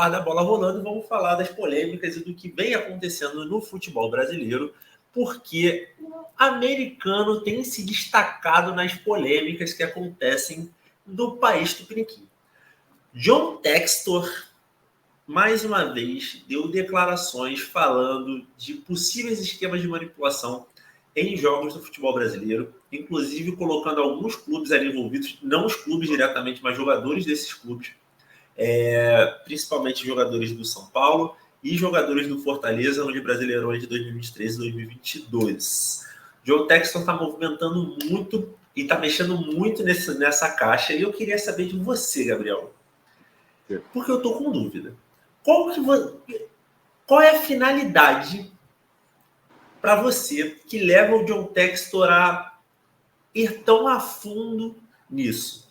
da bola rolando, vamos falar das polêmicas e do que vem acontecendo no futebol brasileiro, porque o americano tem se destacado nas polêmicas que acontecem no país tupiniquim. John Textor, mais uma vez, deu declarações falando de possíveis esquemas de manipulação em jogos do futebol brasileiro, inclusive colocando alguns clubes ali envolvidos, não os clubes diretamente, mas jogadores desses clubes, principalmente jogadores do São Paulo e jogadores do Fortaleza nos Brasileirões de 2023 e 2022. John Textor está movimentando muito e está mexendo muito nessa caixa, e eu queria saber de você, Gabriel, porque eu estou com dúvida. Qual é a finalidade para você que leva o John Textor a ir tão a fundo nisso?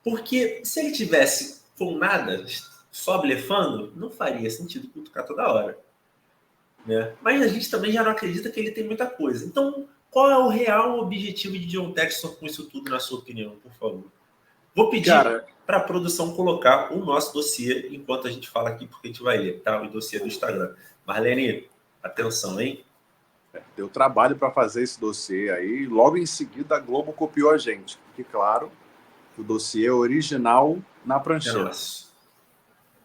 Porque se ele tivesse com nada, só blefando, não faria sentido cutucar toda hora, né? Mas a gente também já não acredita que ele tem muita coisa. Então, qual é o real objetivo de John Textor com isso tudo, na sua opinião, por favor? Vou pedir para a produção colocar o nosso dossiê enquanto a gente fala aqui, porque a gente vai ler, tá? O dossiê do Instagram. Marlene, atenção, hein? Deu trabalho para fazer esse dossiê aí. Logo em seguida, a Globo copiou a gente. Fique claro que o dossiê é original na prancheta.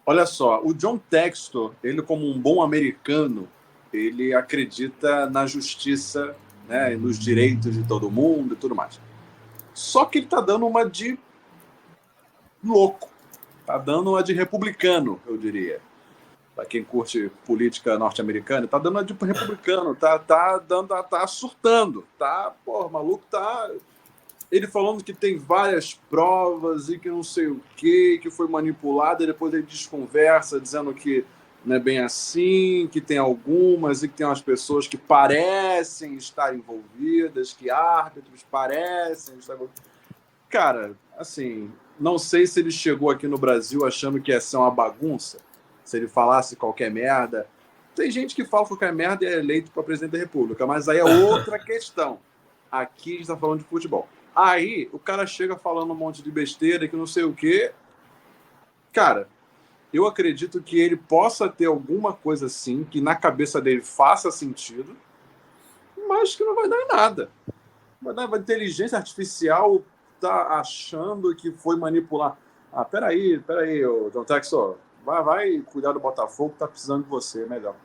Olha só, o John Textor, ele como um bom americano, ele acredita na justiça, né, nos direitos de todo mundo e tudo mais. Só que ele está dando uma de louco. Está dando uma de republicano, eu diria. Para quem curte política norte-americana, tá dando uma de republicano, tá surtando, o maluco tá... Ele falando que tem várias provas e que não sei o que foi manipulado, e depois ele desconversa, dizendo que não é bem assim, que tem algumas, e que tem umas pessoas que parecem estar envolvidas, que árbitros parecem estar envolvidos. Cara, assim, não sei se ele chegou aqui no Brasil achando que ia ser uma bagunça, se ele falasse qualquer merda. Tem gente que fala qualquer merda e é eleito para presidente da República, mas aí é outra questão. Aqui a gente está falando de futebol. Aí o cara chega falando um monte de besteira que não sei o quê. Cara, eu acredito que ele possa ter alguma coisa assim, que na cabeça dele faça sentido, mas que não vai dar em nada. Vai dar, a inteligência artificial tá achando que foi manipular. Peraí, John Textor. Vai cuidar do Botafogo, tá precisando de você, melhor.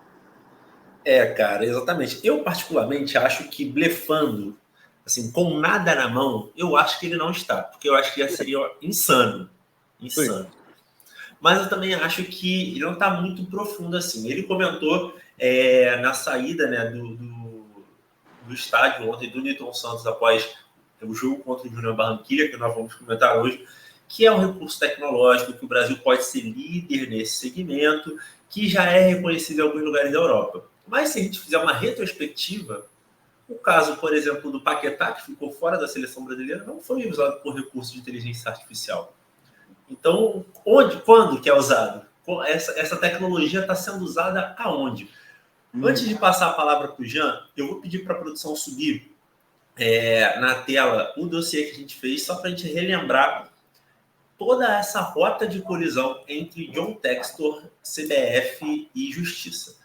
Cara, exatamente. Eu, particularmente, acho que blefando, assim, com nada na mão, eu acho que ele não está. Porque eu acho que já seria insano. Insano. Sim. Mas eu também acho que ele não está muito profundo assim. Ele comentou na saída, né, do estádio ontem do Newton Santos após o jogo contra o Júnior Barranquilla, que nós vamos comentar hoje, que é um recurso tecnológico, que o Brasil pode ser líder nesse segmento, que já é reconhecido em alguns lugares da Europa. Mas se a gente fizer uma retrospectiva, o caso, por exemplo, do Paquetá, que ficou fora da seleção brasileira, não foi usado por recurso de inteligência artificial. Então, quando que é usado? Essa tecnologia está sendo usada aonde? Antes de passar a palavra para o Jean, eu vou pedir para a produção subir na tela o dossiê que a gente fez, só para a gente relembrar toda essa rota de colisão entre John Textor, CBF e Justiça.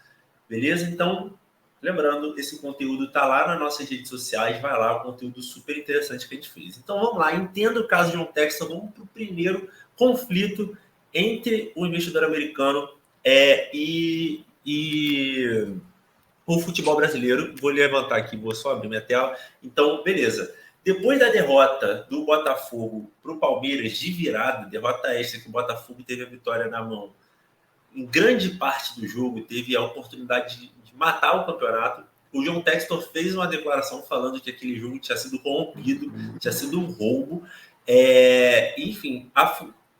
Beleza? Então, lembrando, esse conteúdo está lá nas nossas redes sociais, vai lá, um conteúdo super interessante que a gente fez. Então, vamos lá, entenda o caso de John Textor, vamos para o primeiro conflito entre o investidor americano e o futebol brasileiro. Vou levantar aqui, vou só abrir minha tela. Então, beleza. Depois da derrota do Botafogo para o Palmeiras de virada, derrota extra, que o Botafogo teve a vitória na mão, em grande parte do jogo, teve a oportunidade de matar o campeonato. O John Textor fez uma declaração falando que aquele jogo tinha sido corrompido, tinha sido um roubo, enfim,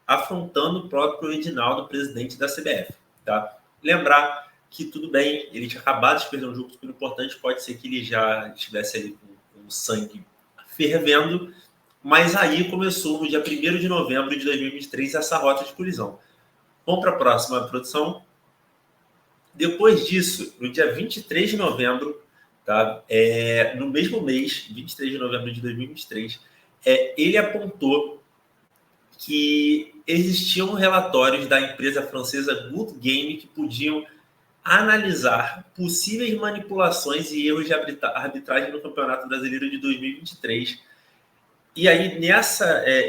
afrontando o próprio Edinaldo, presidente da CBF. Tá? Lembrar que tudo bem, ele tinha acabado de perder um jogo super importante, pode ser que ele já estivesse ali com o sangue fervendo, mas aí começou no dia 1º de novembro de 2023 essa rota de colisão. Vamos para a próxima, produção. Depois disso, no dia 23 de novembro, tá? No mesmo mês, 23 de novembro de 2023, ele apontou que existiam relatórios da empresa francesa Good Game que podiam analisar possíveis manipulações e erros de arbitragem no Campeonato Brasileiro de 2023. E aí,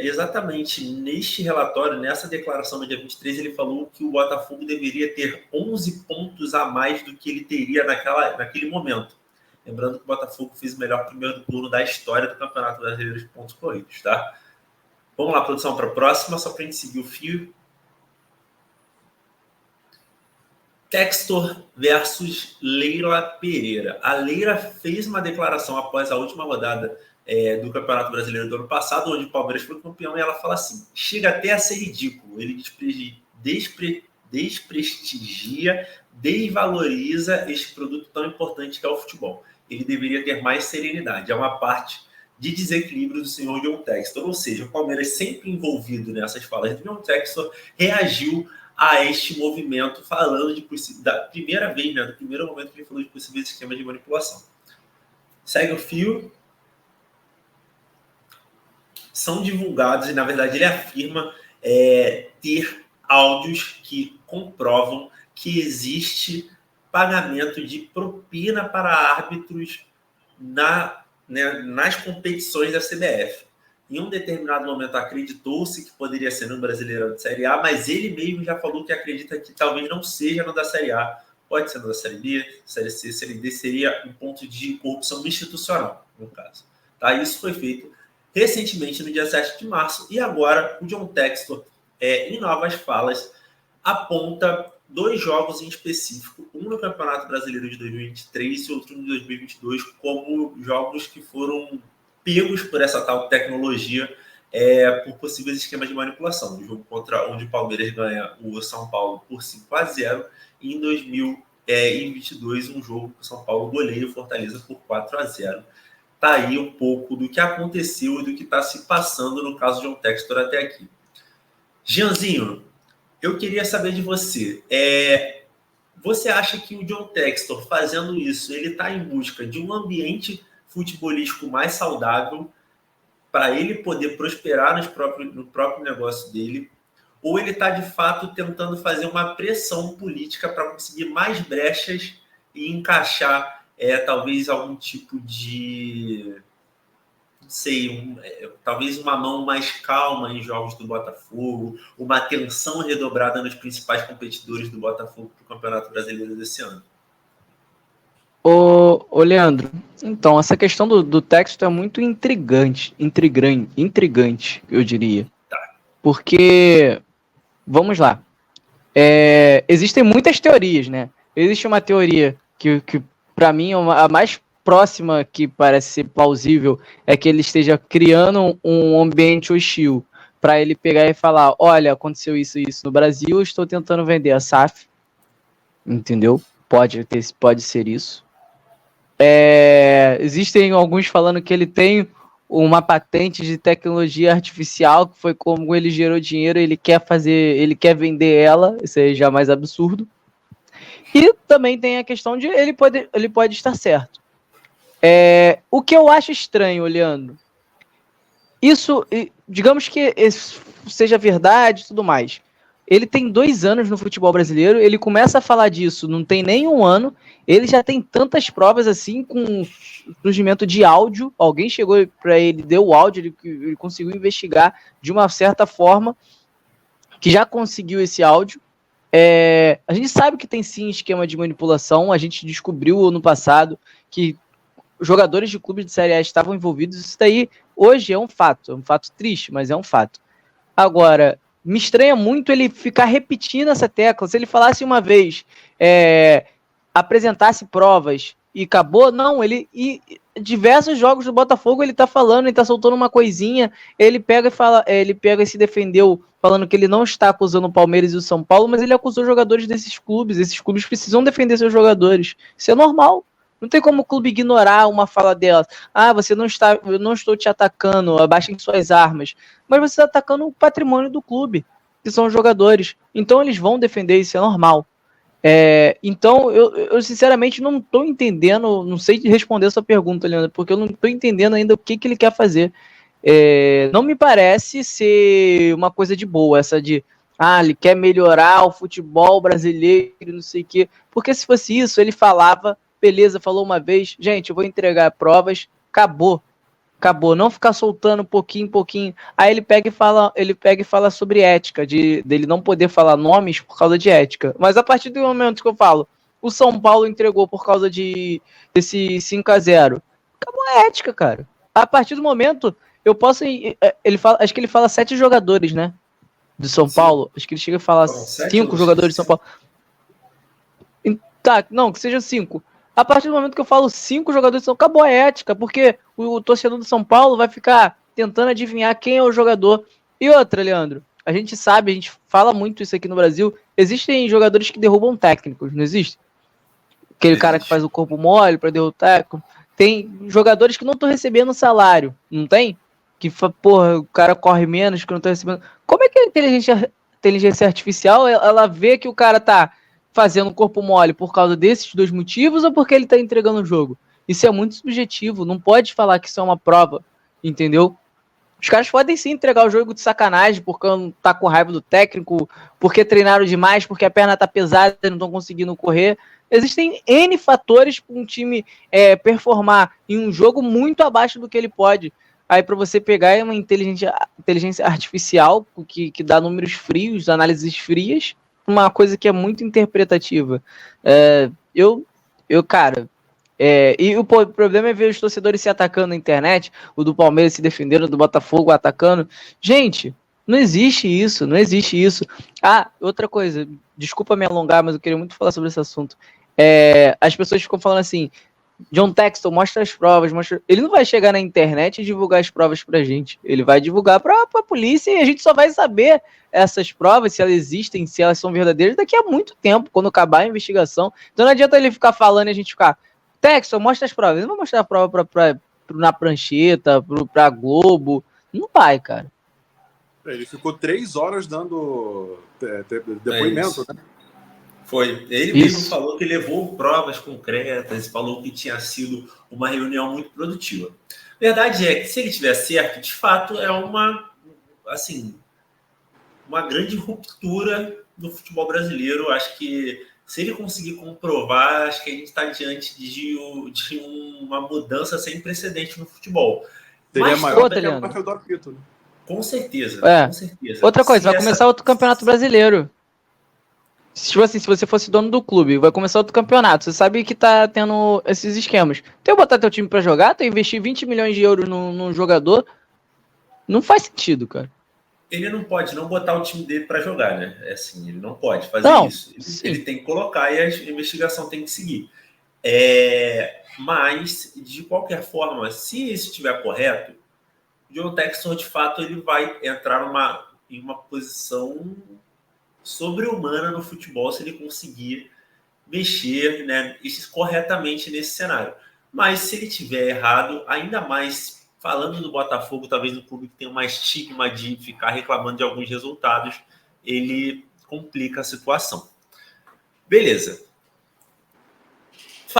exatamente neste relatório, nessa declaração do dia 23, ele falou que o Botafogo deveria ter 11 pontos a mais do que ele teria naquele momento. Lembrando que o Botafogo fez o melhor primeiro turno da história do Campeonato Brasileiro de pontos corridos, tá? Vamos lá, produção, para a próxima, só para a gente seguir o fio. Textor versus Leila Pereira. A Leila fez uma declaração após a última rodada do Campeonato Brasileiro do ano passado, onde o Palmeiras foi campeão, e ela fala assim: chega até a ser ridículo. Ele desprestigia, desvaloriza este produto tão importante que é o futebol. Ele deveria ter mais serenidade. É uma parte de desequilíbrio do senhor John Textor. Ou seja, o Palmeiras, sempre envolvido nessas falas de John Textor, reagiu a este movimento, falando da primeira vez, do primeiro momento que ele falou de possíveis esquemas de manipulação. Segue o fio. São divulgados, e na verdade ele afirma ter áudios que comprovam que existe pagamento de propina para árbitros nas competições da CBF. Em um determinado momento acreditou-se que poderia ser no Brasileirão de Série A, mas ele mesmo já falou que acredita que talvez não seja no da Série A, pode ser no da Série B, Série C, Série D, seria um ponto de corrupção institucional, no caso. Tá? Isso foi feito recentemente, no dia 7 de março, e agora o John Textor, em novas falas, aponta 2 jogos em específico, um no Campeonato Brasileiro de 2023 e outro em 2022, como jogos que foram pegos por essa tal tecnologia por possíveis esquemas de manipulação. O jogo onde o Palmeiras ganha o São Paulo por 5-0, e em 2022 um jogo que o São Paulo goleia o Fortaleza por 4-0. Está aí um pouco do que aconteceu e do que está se passando no caso de John Textor até aqui. Gianzinho, eu queria saber de você. Você acha que o John Textor, fazendo isso, ele está em busca de um ambiente futebolístico mais saudável para ele poder prosperar no próprio negócio dele? Ou ele está, de fato, tentando fazer uma pressão política para conseguir mais brechas e encaixar talvez algum tipo de, não sei, talvez uma mão mais calma em jogos do Botafogo, uma atenção redobrada nos principais competidores do Botafogo para o Campeonato Brasileiro desse ano? Ô Leandro, então, essa questão do texto é muito intrigante, eu diria. Tá. Porque, vamos lá, existem muitas teorias, né? Existe uma teoria que para mim, a mais próxima que parece ser plausível é que ele esteja criando um ambiente hostil para ele pegar e falar: olha, aconteceu isso e isso no Brasil, estou tentando vender a SAF. Entendeu? Pode ser isso. Existem alguns falando que ele tem uma patente de tecnologia artificial, que foi como ele gerou dinheiro, ele quer vender ela, isso é já mais absurdo. E também tem a questão de ele pode estar certo. O que eu acho estranho, olhando, isso, digamos que seja verdade e tudo mais. Ele tem 2 anos no futebol brasileiro, ele começa a falar disso, não tem nem 1 ano, ele já tem tantas provas assim, com surgimento de áudio, alguém chegou para ele, deu o áudio, ele conseguiu investigar de uma certa forma, que já conseguiu esse áudio. A gente sabe que tem sim esquema de manipulação, a gente descobriu ano passado que jogadores de clubes de Série A estavam envolvidos, isso daí hoje é um fato triste, mas é um fato. Agora, me estranha muito ele ficar repetindo essa tecla, se ele falasse uma vez, apresentasse provas e acabou, não, diversos jogos do Botafogo ele tá falando, ele tá soltando uma coisinha, ele pega e se defendeu falando que ele não está acusando o Palmeiras e o São Paulo, mas ele acusou jogadores desses clubes, esses clubes precisam defender seus jogadores, isso é normal, não tem como o clube ignorar uma fala delas, eu não estou te atacando, abaixem suas armas, mas você está atacando o patrimônio do clube, que são os jogadores, então eles vão defender, isso é normal. Então, eu sinceramente não estou entendendo, não sei responder essa pergunta, Leandro, porque eu não estou entendendo ainda o que ele quer fazer. não me parece ser uma coisa de boa, essa de ele quer melhorar o futebol brasileiro, não sei o quê. Porque se fosse isso, ele falava, beleza, falou uma vez, gente, eu vou entregar provas, acabou. Não ficar soltando pouquinho em pouquinho. Aí ele pega e fala sobre ética, dele não poder falar nomes por causa de ética. Mas a partir do momento que eu falo, o São Paulo entregou por causa desse 5-0, acabou a ética, cara. A partir do momento, eu posso. Acho que ele fala 7 jogadores, né? Do São Paulo. Acho que ele chega a falar 5 jogadores de São Paulo. Tá, não, que seja 5. A partir do momento que eu falo 5 jogadores, acabou a ética, porque o torcedor do São Paulo vai ficar tentando adivinhar quem é o jogador. E outra, Leandro, a gente sabe, a gente fala muito isso aqui no Brasil, existem jogadores que derrubam técnicos, não existe? Aquele cara que faz o corpo mole para derrubar o técnico. Tem jogadores que não estão recebendo salário, não tem? Que, porra, o cara corre menos que não tá recebendo. Como é que a inteligência artificial, ela vê que o cara tá fazendo um corpo mole por causa desses 2 motivos ou porque ele tá entregando o jogo? Isso é muito subjetivo, não pode falar que isso é uma prova, entendeu? Os caras podem sim entregar o jogo de sacanagem porque não tá com raiva do técnico, porque treinaram demais, porque a perna tá pesada e não estão conseguindo correr. Existem N fatores para um time performar em um jogo muito abaixo do que ele pode. Aí para você pegar uma inteligência artificial que dá números frios, análises frias, uma coisa que é muito interpretativa. Cara, e o problema é ver os torcedores se atacando na internet, o do Palmeiras se defendendo, do Botafogo atacando. Gente, não existe isso. Outra coisa, desculpa me alongar, mas eu queria muito falar sobre esse assunto. As pessoas ficam falando assim, John Textor, mostra as provas, Ele não vai chegar na internet e divulgar as provas pra gente. Ele vai divulgar pra polícia e a gente só vai saber essas provas, se elas existem, se elas são verdadeiras, daqui a muito tempo, quando acabar a investigação. Então não adianta ele ficar falando e a gente ficar, Textor, mostra as provas. Ele não vai mostrar a prova na prancheta, pra Globo. Não vai, cara. Ele ficou 3 horas dando depoimento, né? Foi. Ele mesmo falou que levou provas concretas, falou que tinha sido uma reunião muito produtiva. A verdade é que, se ele tiver certo, de fato, é uma grande ruptura no futebol brasileiro. Acho que, se ele conseguir comprovar, acho que a gente está diante de uma mudança sem precedente no futebol. Seria maior do que o Rafael do Apito, né? Com certeza, com certeza. Outra coisa, vai começar outro campeonato brasileiro. Tipo assim, se você fosse dono do clube, vai começar outro campeonato. Você sabe que tá tendo esses esquemas. Tu botar teu time pra jogar, tu investir 20 milhões de euros num jogador, não faz sentido, cara. Ele não pode não botar o time dele para jogar, né? Ele não pode fazer isso. Ele tem que colocar e a investigação tem que seguir. Mas, de qualquer forma, se isso estiver correto, o John Textor, de fato, ele vai entrar em uma posição sobre-humana no futebol se ele conseguir mexer, né, corretamente nesse cenário. Mas se ele tiver errado, ainda mais falando do Botafogo, talvez no clube que tem uma estigma de ficar reclamando de alguns resultados, ele complica a situação. Beleza.